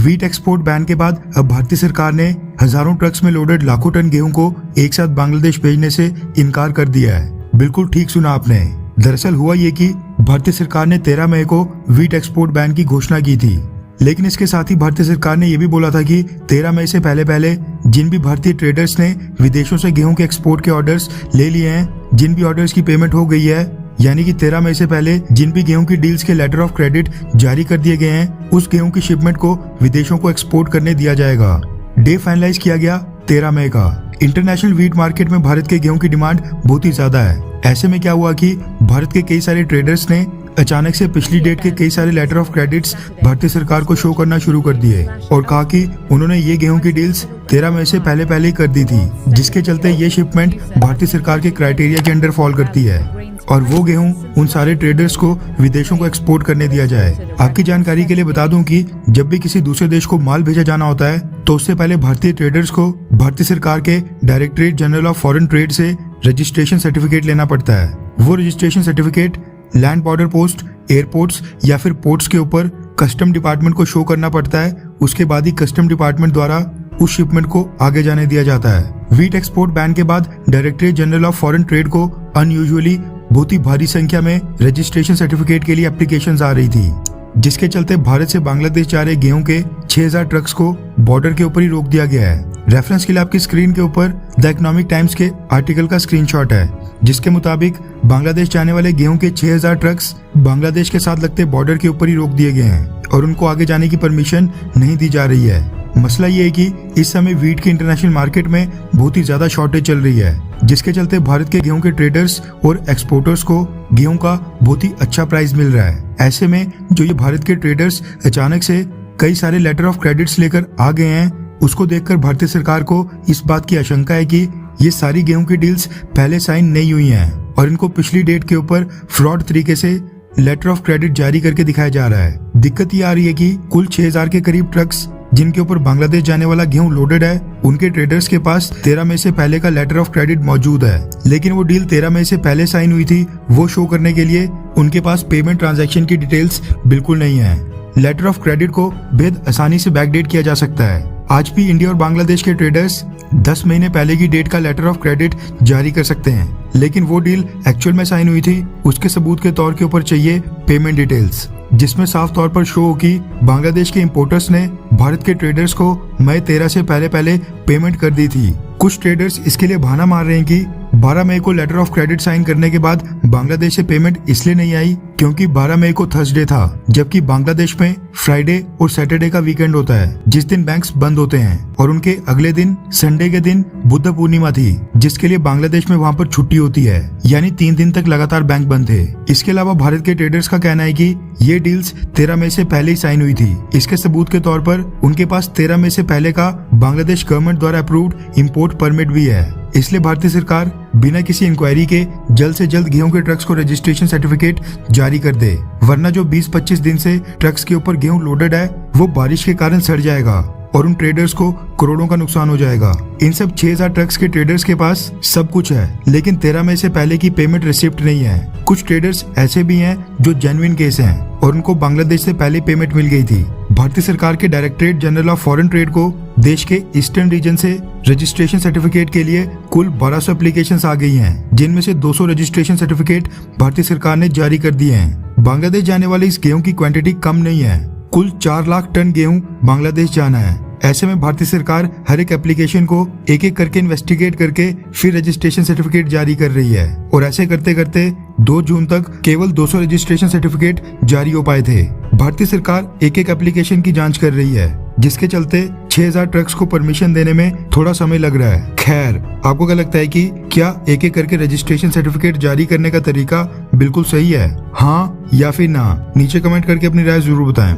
Wheat export ban के बाद अब भारतीय सरकार ने हजारों ट्रक्स में लोडेड लाखों टन गेहूं को एक साथ बांग्लादेश भेजने से इनकार कर दिया है। बिल्कुल ठीक सुना आपने। दरअसल हुआ ये कि भारतीय सरकार ने 13 मई को व्हीट एक्सपोर्ट बैन की घोषणा की थी, लेकिन इसके साथ ही भारतीय सरकार ने यह भी बोला था कि 13 मई से पहले जिन भी भारतीय ट्रेडर्स ने विदेशों से गेहूं के एक्सपोर्ट के ऑर्डर्स ले लिए हैं, जिन भी ऑर्डर्स की पेमेंट हो गई है, यानी कि 13 मई से पहले जिन भी गेहूं की डील्स के लेटर ऑफ क्रेडिट जारी कर दिए गए हैं, उस गेहूं की शिपमेंट को विदेशों को एक्सपोर्ट करने दिया जाएगा। डे फाइनलाइज किया गया 13 मई का। इंटरनेशनल व्हीट मार्केट में भारत के गेहूं की डिमांड बहुत ही ज्यादा है। ऐसे में क्या हुआ कि भारत के कई सारे ट्रेडर्स ने अचानक से पिछली डेट के कई सारे लेटर ऑफ क्रेडिट्स भारतीय सरकार को शो करना शुरू कर दिए और कहा कि उन्होंने ये गेहूं की डील्स 13 मई से पहले ही कर दी थी, जिसके चलते ये शिपमेंट भारतीय सरकार के क्राइटेरिया के अंडर फॉल करती है और वो गेहूं उन सारे ट्रेडर्स को विदेशों को एक्सपोर्ट करने दिया जाए। आपकी जानकारी के लिए बता दूं कि जब भी किसी दूसरे देश को माल भेजा जाना होता है तो उससे पहले भारतीय ट्रेडर्स को भारतीय सरकार के directorate general of foreign trade से रजिस्ट्रेशन सर्टिफिकेट लेना पड़ता है। वो registration certificate land border post, airports या फिर पोर्ट्स के ऊपर कस्टम डिपार्टमेंट को शो करना पड़ता है। उसके बाद ही कस्टम डिपार्टमेंट द्वारा उस शिपमेंट को आगे जाने दिया जाता है। व्हीट एक्सपोर्ट बैन के बाद directorate general of foreign trade को अनयूजुअली बहुत ही भारी संख्या में रजिस्ट्रेशन सर्टिफिकेट के लिए एप्लीकेशंस आ रही थी, जिसके चलते भारत से बांग्लादेश जा रहे गेहूं के 6000 ट्रक्स को बॉर्डर के ऊपर ही रोक दिया गया है। रेफरेंस के लिए आपकी स्क्रीन के ऊपर द इकोनॉमिक टाइम्स के आर्टिकल का स्क्रीनशॉट है, जिसके मुताबिक बांग्लादेश जाने वाले गेहूं के 6000 ट्रक्स बांग्लादेश के साथ लगते बॉर्डर के ऊपर ही रोक दिए गए हैं और उनको आगे जाने की परमिशन नहीं दी जा रही है। मसला ये है कि इस समय व्हीट की इंटरनेशनल मार्केट में बहुत ही ज्यादा शॉर्टेज चल रही है, जिसके चलते भारत के गेहूं के ट्रेडर्स और एक्सपोर्टर्स को गेहूं का बहुत ही अच्छा प्राइस मिल रहा है। ऐसे में जो ये भारत के ट्रेडर्स अचानक से कई सारे लेटर ऑफ क्रेडिट्स लेकर आ गए हैं, उसको देखकर भारतीय सरकार को इस बात की आशंका है कि ये सारी गेहूं की डील्स पहले साइन नहीं हुई हैं और इनको पिछली डेट के ऊपर फ्रॉड तरीके से लेटर ऑफ क्रेडिट जारी करके दिखाया जा रहा है। दिक्कत ये आ रही है कि कुल 6000 के करीब ट्रक्स जिनके ऊपर बांग्लादेश जाने वाला गेहूं लोडेड है, उनके ट्रेडर्स के पास 13 मई से पहले का लेटर ऑफ क्रेडिट मौजूद है, लेकिन वो डील 13 मई से पहले साइन हुई थी, वो शो करने के लिए उनके पास पेमेंट ट्रांजैक्शन की डिटेल्स बिल्कुल नहीं है। लेटर ऑफ क्रेडिट को बेहद आसानी से बैकडेट किया जा सकता है। आज भी इंडिया और बांग्लादेश के ट्रेडर्स 10 महीने पहले की डेट का लेटर ऑफ क्रेडिट जारी कर सकते हैं, लेकिन वो डील एक्चुअल में साइन हुई थी, उसके सबूत के तौर के ऊपर चाहिए पेमेंट डिटेल्स, जिसमें साफ तौर पर शो हो कि बांग्लादेश के इंपोर्टर्स ने भारत के ट्रेडर्स को मई 13 से पहले पेमेंट कर दी थी। कुछ ट्रेडर्स इसके लिए बहाना मार रहे हैं कि 12 मई को लेटर ऑफ क्रेडिट साइन करने के बाद बांग्लादेश से पेमेंट इसलिए नहीं आई क्योंकि 12 मई को थर्सडे था, जबकि बांग्लादेश में फ्राइडे और सैटरडे का वीकेंड होता है, जिस दिन बैंक्स बंद होते हैं, और उनके अगले दिन संडे के दिन बुद्ध पूर्णिमा थी, जिसके लिए बांग्लादेश में वहाँ पर छुट्टी होती है, यानी 3 दिन तक लगातार बैंक बंद थे। इसके अलावा भारत के ट्रेडर्स का कहना है कि ये डील्स 13 मई से पहले ही साइन हुई थी। इसके सबूत के तौर पर उनके पास 13 मई से पहले का बांग्लादेश गवर्नमेंट द्वारा अप्रूव्ड इंपोर्ट परमिट भी है। इसलिए भारतीय सरकार बिना किसी इंक्वायरी के जल्द से जल्द गेहूं के ट्रक्स को रजिस्ट्रेशन सर्टिफिकेट जारी कर दे, वरना जो 20-25 दिन से ट्रक्स के ऊपर गेहूं लोडेड है वो बारिश के कारण सड़ जाएगा और उन ट्रेडर्स को करोड़ों का नुकसान हो जाएगा। इन सब 6000 ट्रक्स के ट्रेडर्स के पास सब कुछ है, लेकिन 13 मई से पहले की पेमेंट रिसिप्ट नहीं है। कुछ ट्रेडर्स ऐसे भी हैं जो जेन्युइन केस हैं और उनको बांग्लादेश से पहले पेमेंट मिल गई थी। भारतीय सरकार के directorate general of foreign trade को देश के ईस्टर्न रीजन से रजिस्ट्रेशन सर्टिफिकेट के लिए कुल 1200 एप्लीकेशंस आ गई हैं, जिनमें से 200 रजिस्ट्रेशन सर्टिफिकेट भारतीय सरकार ने जारी कर दिए हैं। बांग्लादेश जाने वाले इस गेहूं की क्वांटिटी कम नहीं है, कुल 4 लाख टन गेहूं बांग्लादेश जाना है। ऐसे में भारतीय सरकार हर एक एप्लीकेशन को एक एक करके इन्वेस्टिगेट करके फिर रजिस्ट्रेशन सर्टिफिकेट जारी कर रही है और ऐसे करते करते 2 जून तक केवल 200 रजिस्ट्रेशन सर्टिफिकेट जारी हो पाए थे। भारतीय सरकार एक एक एप्लीकेशन की जांच कर रही है, जिसके चलते 6000 ट्रक्स को परमिशन देने में थोड़ा समय लग रहा है। खैर, आपको क्या लगता है कि क्या एक एक करके रजिस्ट्रेशन सर्टिफिकेट जारी करने का तरीका बिल्कुल सही है? हाँ या फिर ना? नीचे कमेंट करके अपनी राय जरूर बताएं।